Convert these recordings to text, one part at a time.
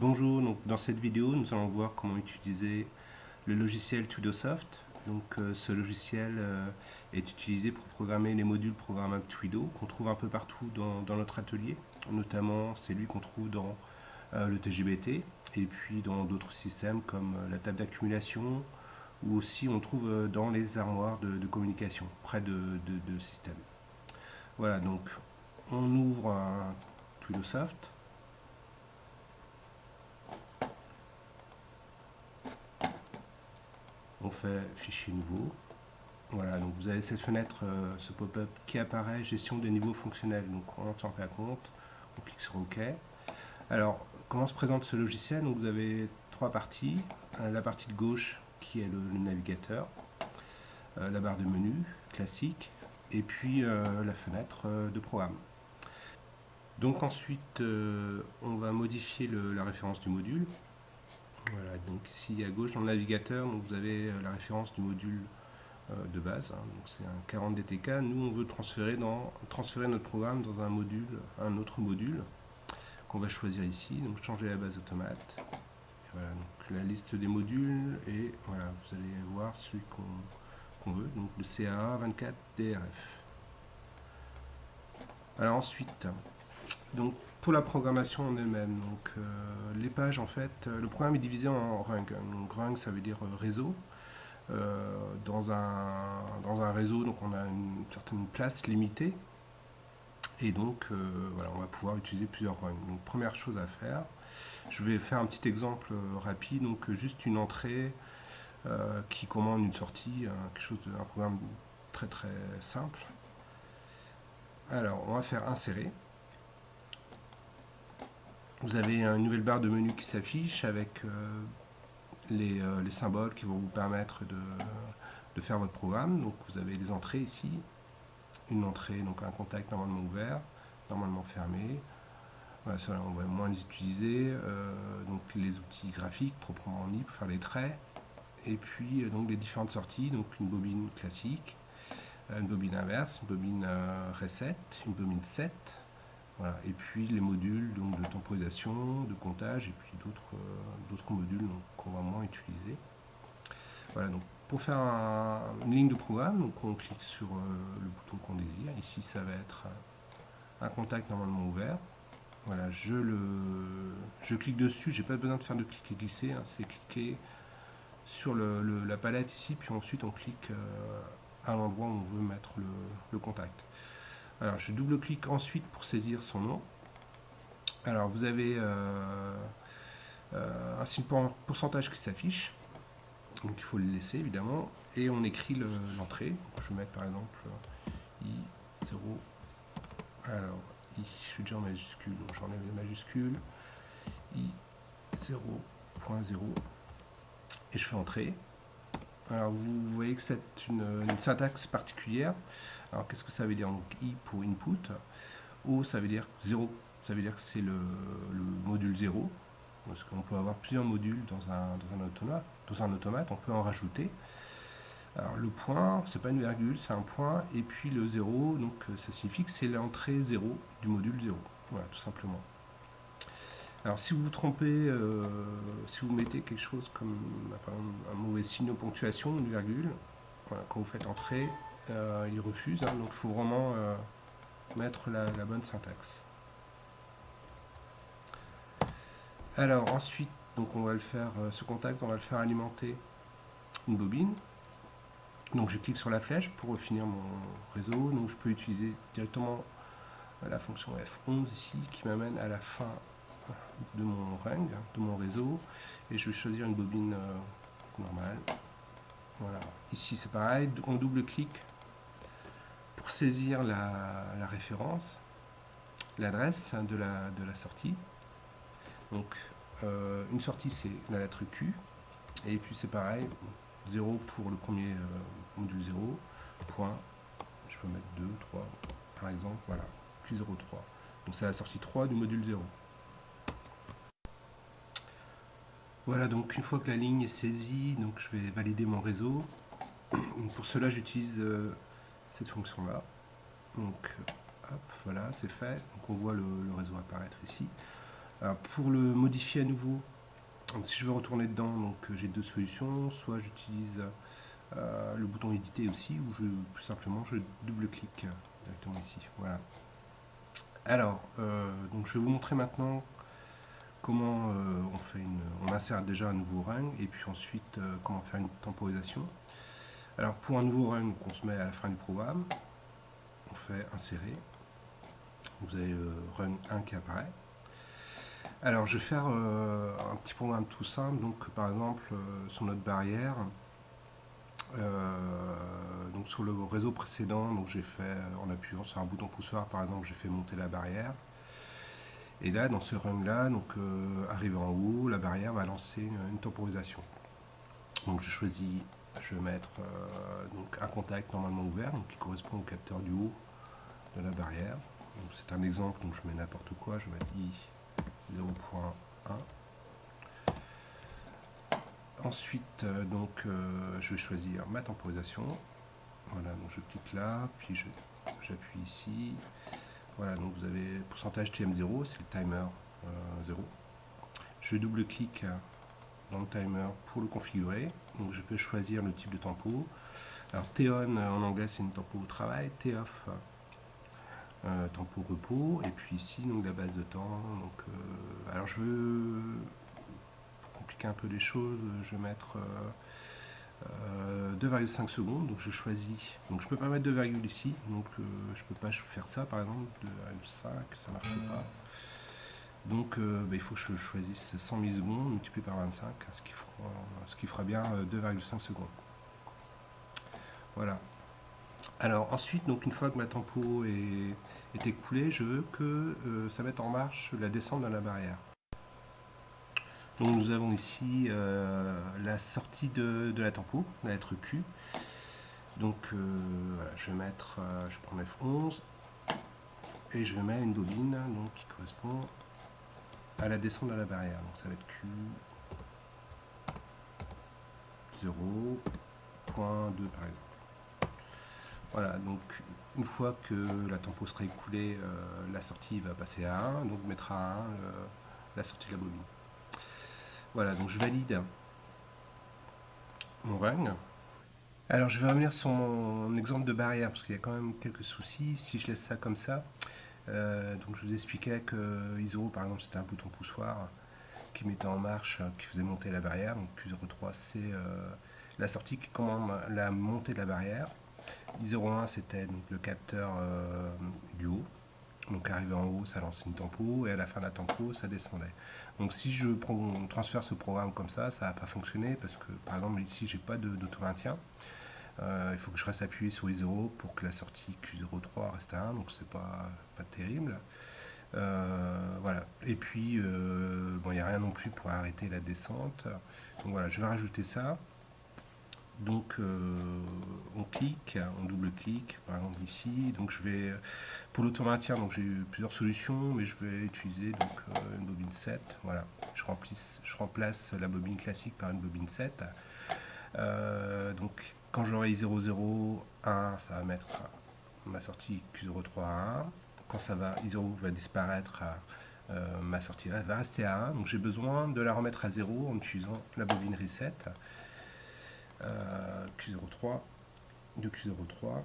Bonjour, donc dans cette vidéo nous allons voir comment utiliser le logiciel Twidosoft. Donc ce logiciel est utilisé pour programmer les modules programmables Twido qu'on trouve un peu partout dans notre atelier. Notamment c'est lui qu'on trouve dans le TGBT et puis dans d'autres systèmes comme la table d'accumulation ou aussi on trouve dans les armoires de communication près de systèmes. Voilà, donc on ouvre un Twidosoft. On fait fichier nouveau. Voilà, donc vous avez cette fenêtre, ce pop-up qui apparaît, gestion des niveaux fonctionnels. Donc on s'en fait compte, on clique sur OK. Alors, comment se présente ce logiciel? Donc vous avez trois parties. La partie de gauche qui est le navigateur, la barre de menu classique, et puis la fenêtre de programme. Donc ensuite, on va modifier la référence du module. Voilà, donc ici à gauche dans le navigateur, donc vous avez la référence du module de base, hein, donc c'est un 40 DTK. Nous on veut transférer notre programme dans un autre module qu'on va choisir ici, donc changer la base automate. Et voilà, donc la liste des modules et voilà, vous allez voir celui qu'on veut, donc le CAA 24 DRF. Alors ensuite, donc pour la programmation en elle-même, donc les pages en fait, le programme est divisé en rung. Donc rung ça veut dire réseau. Dans un réseau, donc on a une certaine place limitée et donc voilà, on va pouvoir utiliser plusieurs rungs. Donc première chose à faire, je vais faire un petit exemple rapide, donc juste une entrée qui commande une sortie, un programme très très simple. Alors on va faire insérer. Vous avez une nouvelle barre de menu qui s'affiche avec les symboles qui vont vous permettre de faire votre programme. Donc vous avez les entrées ici, une entrée, donc un contact normalement ouvert, normalement fermé. Voilà, ça on va moins les utiliser. Donc les outils graphiques proprement dits pour faire les traits. Et puis donc les différentes sorties, donc une bobine classique, une bobine inverse, une bobine reset, une bobine set. Voilà. Et puis les modules donc, de temporisation, de comptage et puis d'autres modules qu'on va moins utiliser. Voilà, donc pour faire une ligne de programme, donc on clique sur le bouton qu'on désire. Ici, ça va être un contact normalement ouvert. Voilà, je clique dessus, j'ai pas besoin de faire de cliquer glisser, hein, c'est cliquer sur la palette ici, puis ensuite on clique à l'endroit où on veut mettre le contact. Alors je double-clique ensuite pour saisir son nom. Alors vous avez un signe pourcentage qui s'affiche. Donc il faut le laisser évidemment. Et on écrit l'entrée. Je vais mettre par exemple I0. Alors I, je suis déjà en majuscule, donc j'enlève les majuscules. I0.0. Et je fais entrer. Alors vous voyez que c'est une syntaxe particulière. Alors qu'est-ce que ça veut dire? Donc I pour input. O ça veut dire 0. Ça veut dire que c'est le module 0. Parce qu'on peut avoir plusieurs modules dans un automate, on peut en rajouter. Alors le point, c'est pas une virgule, c'est un point, et puis le 0, donc ça signifie que c'est l'entrée 0 du module 0. Voilà, tout simplement. Alors si vous vous trompez, si vous mettez quelque chose comme par exemple, un mauvais signe de ponctuation, une virgule, voilà, quand vous faites entrer, il refuse, hein, donc il faut vraiment mettre la bonne syntaxe. Alors ensuite, donc on va le faire, ce contact, on va le faire alimenter une bobine. Donc je clique sur la flèche pour finir mon réseau. Donc je peux utiliser directement la fonction F11 ici qui m'amène à la fin de mon ring, de mon réseau. Et je vais choisir une bobine normale. Voilà. Ici c'est pareil, on double-clique pour saisir la référence, l'adresse de la sortie. Donc une sortie c'est la lettre Q. Et puis c'est pareil, 0 pour le premier module 0, point, je peux mettre 2, 3, par exemple, voilà, Q03. Donc c'est la sortie 3 du module 0. Voilà, donc une fois que la ligne est saisie, donc je vais valider mon réseau. Pour cela, j'utilise cette fonction-là. Donc, hop, voilà, c'est fait. Donc on voit le réseau apparaître ici. Alors, pour le modifier à nouveau, donc, si je veux retourner dedans, donc j'ai deux solutions. Soit j'utilise le bouton éditer aussi, ou plus simplement je double-clique directement ici. Voilà. Alors, donc je vais vous montrer maintenant comment on insère déjà un nouveau run, et puis ensuite comment faire une temporisation. Alors pour un nouveau run, on se met à la fin du programme, on fait insérer, vous avez le run 1 qui apparaît. Alors je vais faire un petit programme tout simple, donc par exemple sur notre barrière, donc sur le réseau précédent, donc j'ai fait, en appuyant sur un bouton poussoir par exemple, j'ai fait monter la barrière. Et là, dans ce run là, donc arrivé en haut, la barrière va lancer une temporisation. Donc je vais mettre donc un contact normalement ouvert, donc qui correspond au capteur du haut de la barrière. C'est un exemple, donc je mets n'importe quoi, je vais mettre I 0.1. Ensuite, je vais choisir ma temporisation. Voilà, donc je clique là, puis j'appuie ici. Voilà, donc vous avez pourcentage TM0, c'est le timer 0. Je double-clique dans le timer pour le configurer. Donc je peux choisir le type de tempo. Alors T-on en anglais c'est une tempo au travail, T-off tempo repos, et puis ici donc la base de temps. Donc, alors je veux compliquer un peu les choses, je vais mettre 2,5 secondes, donc je choisis, donc je peux pas mettre 2, ici, donc je peux pas faire ça par exemple, 2,5, ça marche pas. Donc il faut que je choisisse 100 millisecondes multiplié par 25, ce qui fera bien 2,5 secondes. Voilà. Alors ensuite, donc une fois que ma tempo est écoulée, je veux que ça mette en marche la descente de la barrière. Donc nous avons ici la sortie de la tempo, la lettre Q. Donc voilà, je prends F11 et je mets une bobine donc, qui correspond à la descente de la barrière. Donc ça va être Q 0.2 par exemple. Voilà, donc une fois que la tempo sera écoulée, la sortie va passer à 1, donc mettra à 1 la sortie de la bobine. Voilà, donc je valide mon run. Alors je vais revenir sur mon exemple de barrière, parce qu'il y a quand même quelques soucis si je laisse ça comme ça. Donc je vous expliquais que ISO par exemple c'était un bouton poussoir qui mettait en marche, qui faisait monter la barrière. Donc Q03 c'est la sortie qui commande la montée de la barrière. I01 c'était donc le capteur du haut. Donc arrivé en haut, ça lance une tempo, et à la fin de la tempo, ça descendait. Donc si je transfère ce programme comme ça, ça va pas fonctionner, parce que par exemple ici j'ai pas d'auto-maintien. Il faut que je reste appuyé sur I0 pour que la sortie Q03 reste à 1, donc c'est pas terrible. Voilà. Et puis bon, il n'y a rien non plus pour arrêter la descente. Donc voilà, je vais rajouter ça. Donc on clique, on double-clique, par exemple ici. Donc je vais, pour l'auto-maintien, donc j'ai eu plusieurs solutions, mais je vais utiliser donc une bobine 7. Voilà, je remplace la bobine classique par une bobine 7. Donc quand j'aurai 001, ça va mettre ma sortie Q03 à 1. Quand I0 va disparaître, ma sortie va rester à 1. Donc j'ai besoin de la remettre à 0 en utilisant la bobine reset. Q03 de Q03.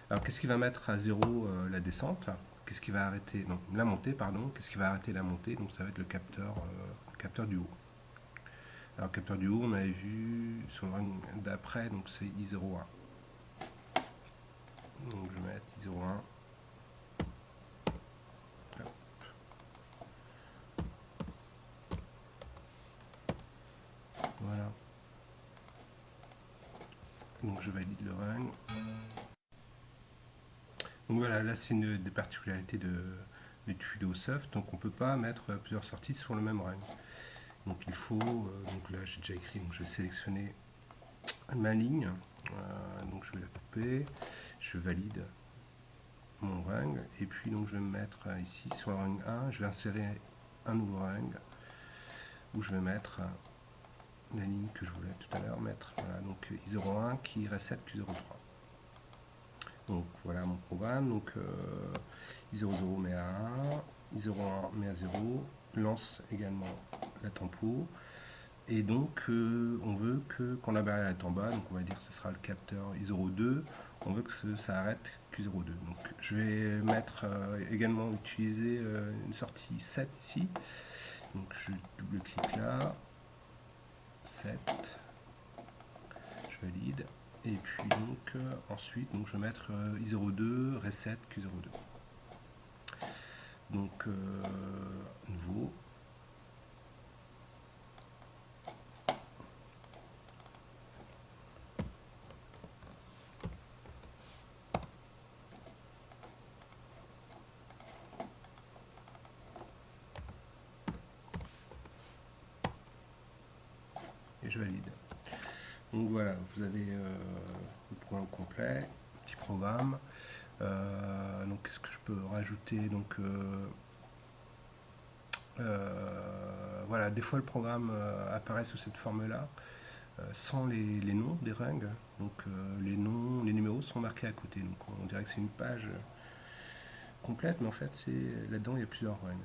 Alors qu'est-ce qui va mettre à 0 la descente? Qu'est-ce qui va arrêter, non, la montée, pardon. Qu'est-ce qui va arrêter la montée? Donc ça va être le capteur du haut. Alors capteur du haut, on avait vu sur le run d'après, donc c'est I01. Donc je vais mettre I01. Voilà. Donc je valide le run. Donc voilà, là c'est une des particularités de Tudo Soft. Donc on ne peut pas mettre plusieurs sorties sur le même run. Donc il faut, donc là j'ai déjà écrit, donc je vais sélectionner ma ligne. Donc je vais la couper, je valide mon run, et puis donc je vais me mettre ici sur le run 1, je vais insérer un nouveau run où je vais mettre la ligne que je voulais tout à l'heure mettre. Voilà, donc I01 qui reset Q03. Donc voilà mon programme. Donc i00 met à 1, i01 met à 0, lance également la tempo. Et donc on veut que quand la barrière est en bas, donc on va dire que ce sera le capteur i02, on veut que ça arrête Q02. Donc je vais mettre également utiliser une sortie 7 ici. Donc je double-clique là, 7, je valide. Et puis donc ensuite donc, je vais mettre i02, reset Q02. Donc nouveau. Et je valide. Donc voilà, vous avez le programme complet, petit programme. Donc qu'est-ce que je peux rajouter? Donc voilà, des fois le programme apparaît sous cette forme-là, sans les noms des rungs. Donc les noms, les numéros sont marqués à côté. Donc on dirait que c'est une page complète, mais en fait c'est là-dedans il y a plusieurs rungs.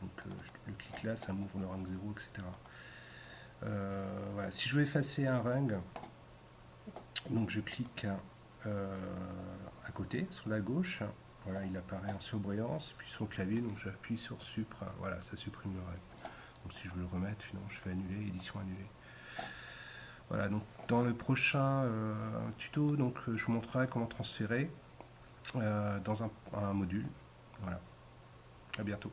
Donc je clique là, ça m'ouvre le rung 0, etc. Voilà. Si je veux effacer un rung, donc je clique à côté, sur la gauche. Voilà, il apparaît en surbrillance, puis sur le clavier, donc j'appuie sur Supr. Voilà, ça supprime le rung. Donc si je veux le remettre, sinon je fais annuler, édition annulée. Voilà, donc dans le prochain tuto, donc je vous montrerai comment transférer dans un module. Voilà, à bientôt.